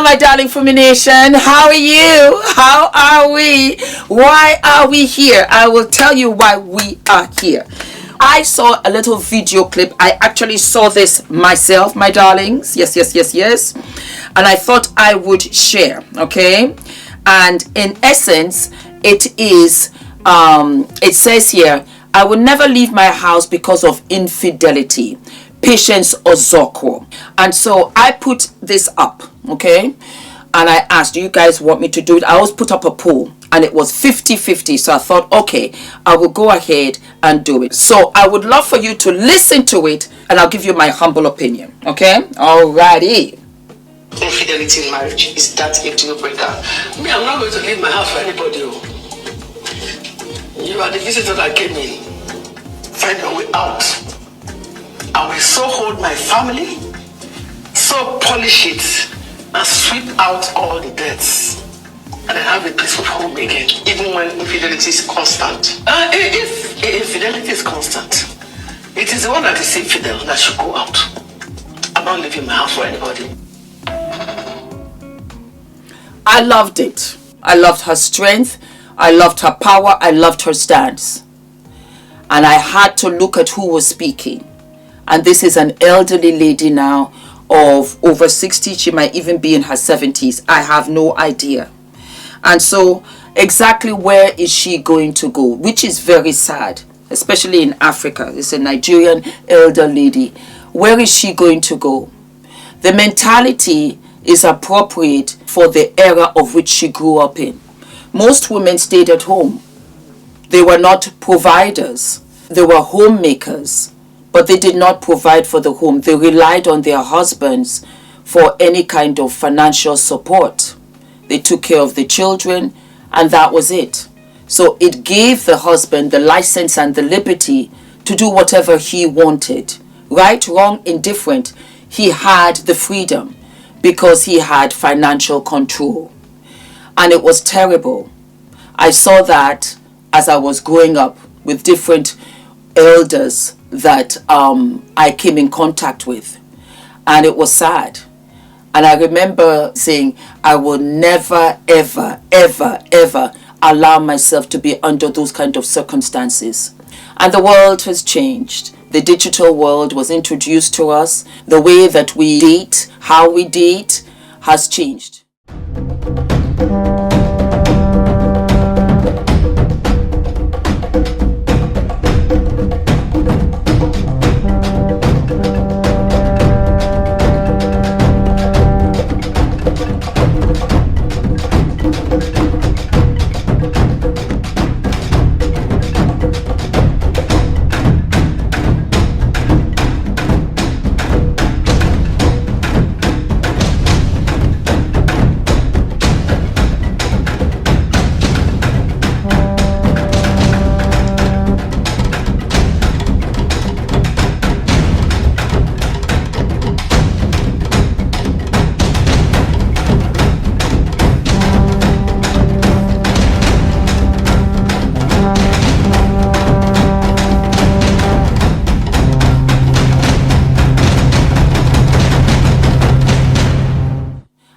my darling Fumi Nation. How are you? How are we? Why are we here? I will tell you why we are here. I saw a little video clip. I actually saw this myself, my darlings. Yes. And I thought I would share, okay? And in essence, it is, it says here, I will never leave my house because of infidelity. Patience Ozokwo. And so I put this up, okay, and I asked, do you guys want me to do it? I always put up a poll and it was 50-50, so I thought, okay, I will go ahead and do it. So I would love for you to listen to it and I'll give you my humble opinion, okay? Alrighty. Infidelity in marriage, is that a deal breaker? Me, I'm not going to leave my house for anybody. You are the visitor that came in. Find your way out. I will so hold my family, so polish it, and sweep out all the debts, and then have a peaceful home again, even when infidelity is constant. If infidelity is constant, it is the one that is infidel that should go out. I'm not leaving my house for anybody. I loved it. I loved her strength. I loved her power. I loved her stance. And I had to look at who was speaking. And this is an elderly lady now of over 60. She might even be in her 70s. I have no idea. And so exactly where is she going to go? Which is very sad, especially in Africa. It's a Nigerian elder lady. Where is she going to go? The mentality is appropriate for the era of which she grew up in. Most women stayed at home. They were not providers. They were homemakers. But they did not provide for the home. They relied on their husbands for any kind of financial support. They took care of the children, and that was it. So it gave the husband the license and the liberty to do whatever he wanted. Right, wrong, indifferent. He had the freedom because he had financial control. And it was terrible. I saw that as I was growing up with different elders that I came in contact with, and it was sad. And I remember saying, I will never ever allow myself to be under those kind of circumstances. And the world has changed. The digital world was introduced to us. The way that we date, how we date, has changed.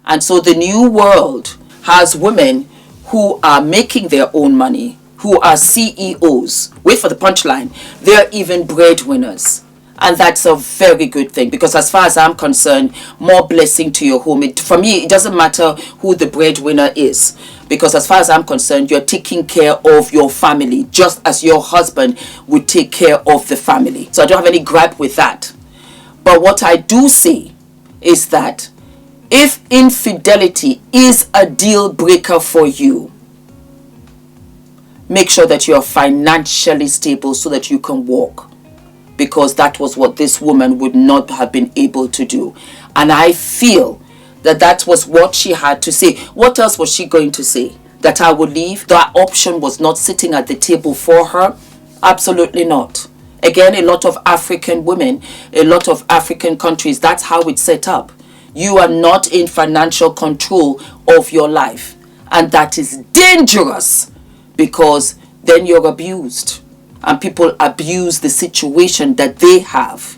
And so the new world has women who are making their own money, who are CEOs. Wait for the punchline. They're even breadwinners. And that's a very good thing, because as far as I'm concerned, more blessing to your home. For me, it doesn't matter who the breadwinner is, because as far as I'm concerned, you're taking care of your family just as your husband would take care of the family. So I don't have any gripe with that. But what I do see is that if infidelity is a deal breaker for you, make sure that you are financially stable so that you can walk. Because that was what this woman would not have been able to do. And I feel that that was what she had to say. What else was she going to say? That I would leave? That option was not sitting at the table for her? Absolutely not. Again, a lot of African women, a lot of African countries, that's how it's set up. You are not in financial control of your life. And that is dangerous, because then you're abused. And people abuse the situation that they have.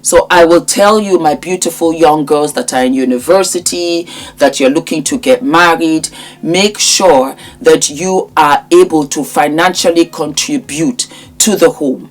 So I will tell you, my beautiful young girls that are in university, that you're looking to get married, make sure that you are able to financially contribute to the home.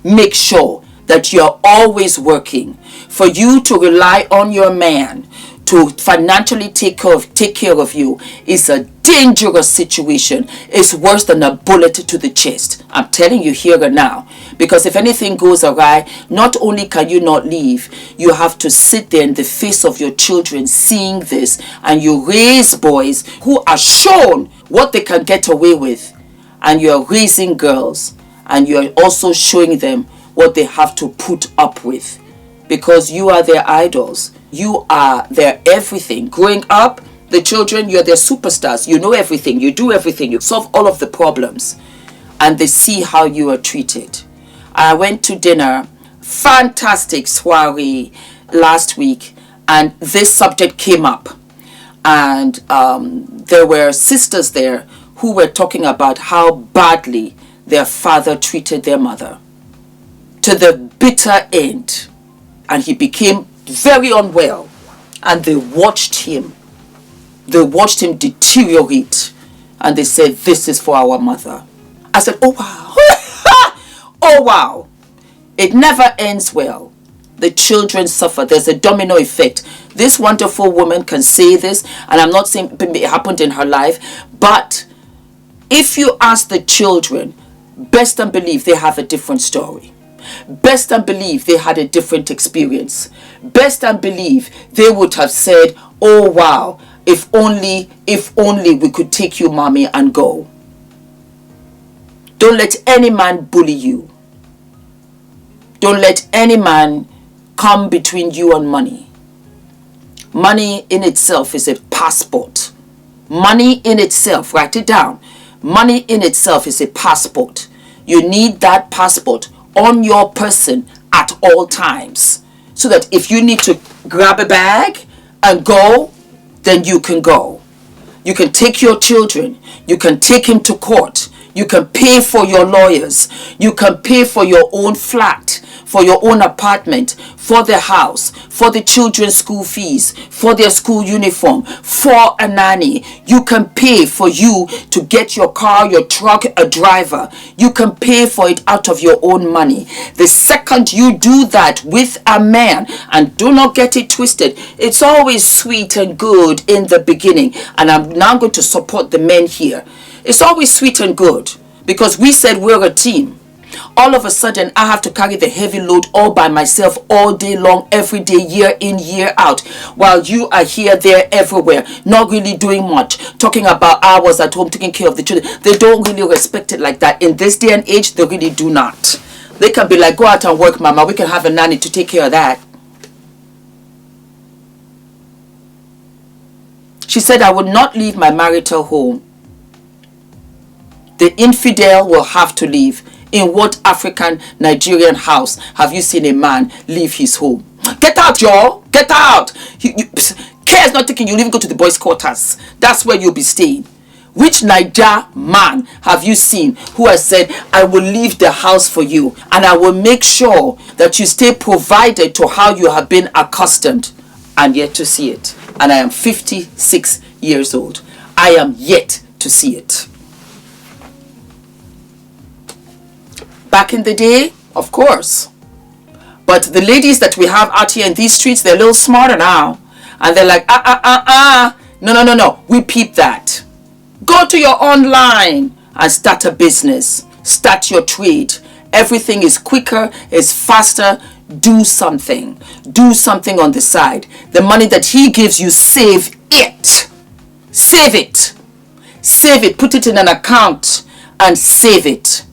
Make sure that you're always working. For you to rely on your man to financially take care of you is a dangerous situation. It's worse than a bullet to the chest. I'm telling you here and now. Because if anything goes awry, not only can you not leave, you have to sit there in the face of your children seeing this, and you raise boys who are shown what they can get away with, and you're raising girls, and you're also showing them what they have to put up with, because you are their idols. You are their everything. Growing up, the children, you're their superstars. You know everything. You do everything. You solve all of the problems. And they see how you are treated. I went to dinner, fantastic soiree last week, and this subject came up. And there were sisters there who were talking about how badly their father treated their mother, to the bitter end. And he became very unwell, and they watched him deteriorate, and they said, this is for our mother. I said, oh wow. Oh wow. It never ends well. The children suffer. There's a domino effect. This wonderful woman can say this, and I'm not saying it happened in her life, but if you ask the children, best and believe they have a different story. Best and believe they had a different experience. Best and believe they would have said, oh wow, if only we could take you, mommy, and go. Don't let any man bully you. Don't let any man come between you and money. Money in itself is a passport. Money in itself, write it down. Money in itself is a passport. You need that passport on your person at all times, so that if you need to grab a bag and go, then you can go. You can take your children. You can take him to court. You can pay for your lawyers. You can pay for your own flat, for your own apartment, for the house, for the children's school fees, for their school uniform, for a nanny. You can pay for you to get your car, your truck, a driver. You can pay for it out of your own money. The second you do that with a man, and do not get it twisted, it's always sweet and good in the beginning. And I'm now going to support the men here. It's always sweet and good because we said we're a team. All of a sudden, I have to carry the heavy load all by myself all day long, every day, year in, year out, while you are here, there, everywhere, not really doing much, talking about hours at home, taking care of the children. They don't really respect it like that. In this day and age, they really do not. They can be like, go out and work, mama. We can have a nanny to take care of that. She said, I would not leave my marital home. The infidel will have to leave. In what African Nigerian house have you seen a man leave his home? Get out, y'all. Get out. Care is not taking you. You'll even go to the boys' quarters. That's where you'll be staying. Which Niger man have you seen who has said, I will leave the house for you and I will make sure that you stay provided to how you have been accustomed? I'm yet to see it. And I am 56 years old. I am yet to see it. Back in the day, of course. But the ladies that we have out here in these streets, they're a little smarter now. And they're like, No. We peep that. Go to your online and start a business. Start your trade. Everything is quicker, is faster. Do something. Do something on the side. The money that he gives you, save it. Save it. Save it. Put it in an account and save it.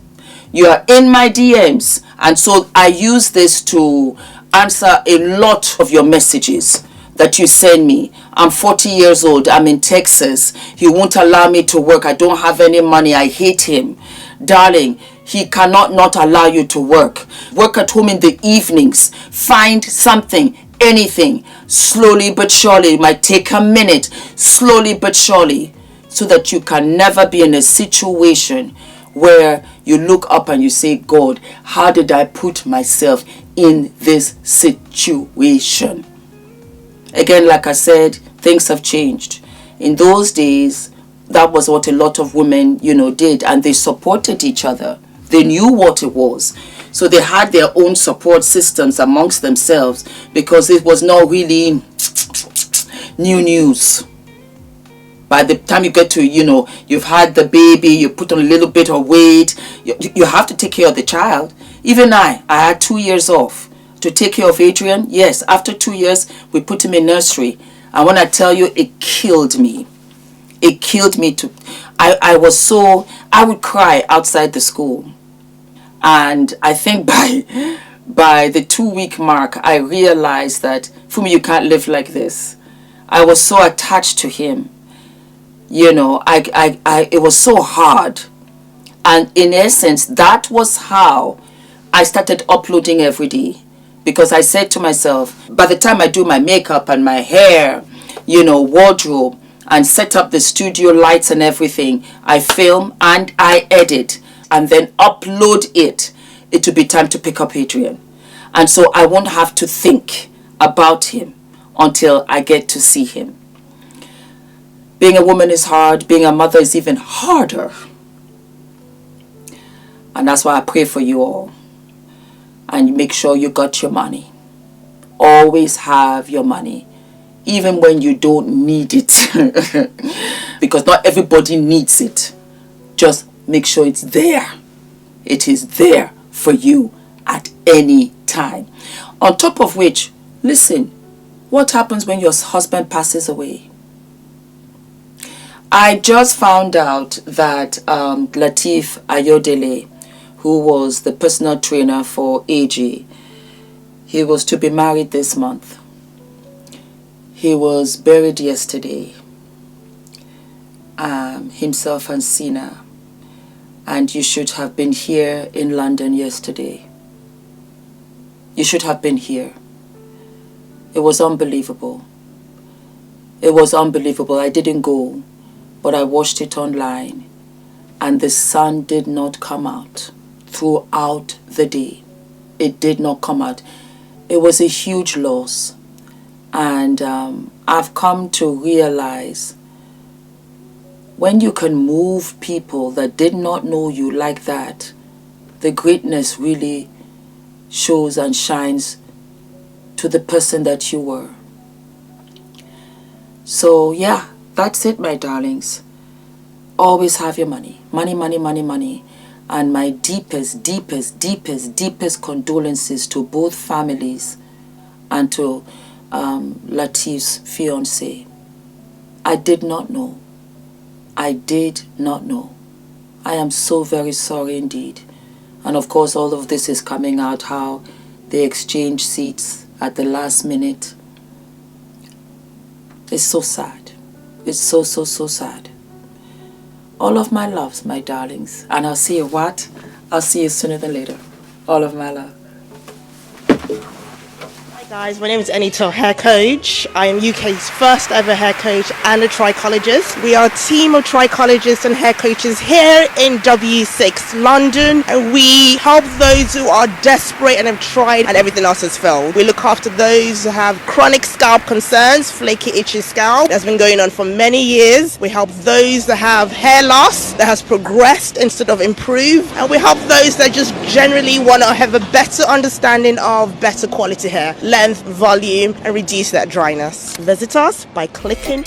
You are in my DMs, and so I use this to answer a lot of your messages that you send me. I'm 40 years old. I'm in Texas. He won't allow me to work. I don't have any money. I hate him. Darling, he cannot not allow you to work. Work at home in the evenings. Find something, anything. Slowly but surely. It might take a minute. Slowly but surely. So that you can never be in a situation where you look up and you say, God, how did I put myself in this situation? Again, like I said, things have changed. In those days, that was what a lot of women, did, and they supported each other. They knew what it was. So they had their own support systems amongst themselves, because it was not really new news. By the time you get to, you've had the baby, you put on a little bit of weight, you have to take care of the child. Even I had 2 years off to take care of Adrian. Yes, after 2 years, we put him in nursery. And when I tell you, it killed me. It killed me to, I would cry outside the school. And I think by the 2-week mark, I realized that, Fumi, you can't live like this. I was so attached to him. It was so hard. And in essence, that was how I started uploading every day. Because I said to myself, by the time I do my makeup and my hair, wardrobe, and set up the studio lights and everything, I film and I edit and then upload it. It will be time to pick up Adrian. And so I won't have to think about him until I get to see him. Being a woman is hard. Being a mother is even harder. And that's why I pray for you all. And make sure you got your money. Always have your money. Even when you don't need it. Because not everybody needs it. Just make sure it's there. It is there for you at any time. On top of which, listen, what happens when your husband passes away? I just found out that Lateef Ayodele, who was the personal trainer for AJ, he was to be married this month. He was buried yesterday, himself and Sina. And you should have been here in London yesterday. You should have been here. It was unbelievable. It was unbelievable. I didn't go, but I watched it online. And the sun did not come out throughout the day. It did not come out. It was a huge loss. And I've come to realize when you can move people that did not know you like that, the greatness really shows and shines to the person that you were. So yeah, that's it, my darlings. Always have your money. Money, money, money, money. And my deepest, deepest, deepest, deepest condolences to both families and to Lateef's fiancé. I did not know. I did not know. I am so very sorry indeed. And of course, all of this is coming out how they exchanged seats at the last minute. It's so sad. It's so, so, so sad. All of my loves, my darlings. And I'll see you what? I'll see you sooner than later. All of my love. Hi guys, my name is ENITAN, hair coach. I am UK's first ever hair coach and a trichologist. We are a team of trichologists and hair coaches here in W6 London, and we help those who are desperate and have tried and everything else has failed. We look after those who have chronic scalp concerns, flaky, itchy scalp that's been going on for many years. We help those that have hair loss that has progressed instead of improved, and we help those that just generally want to have a better understanding of better quality hair, length, volume, and reduce that dryness. Visit us by clicking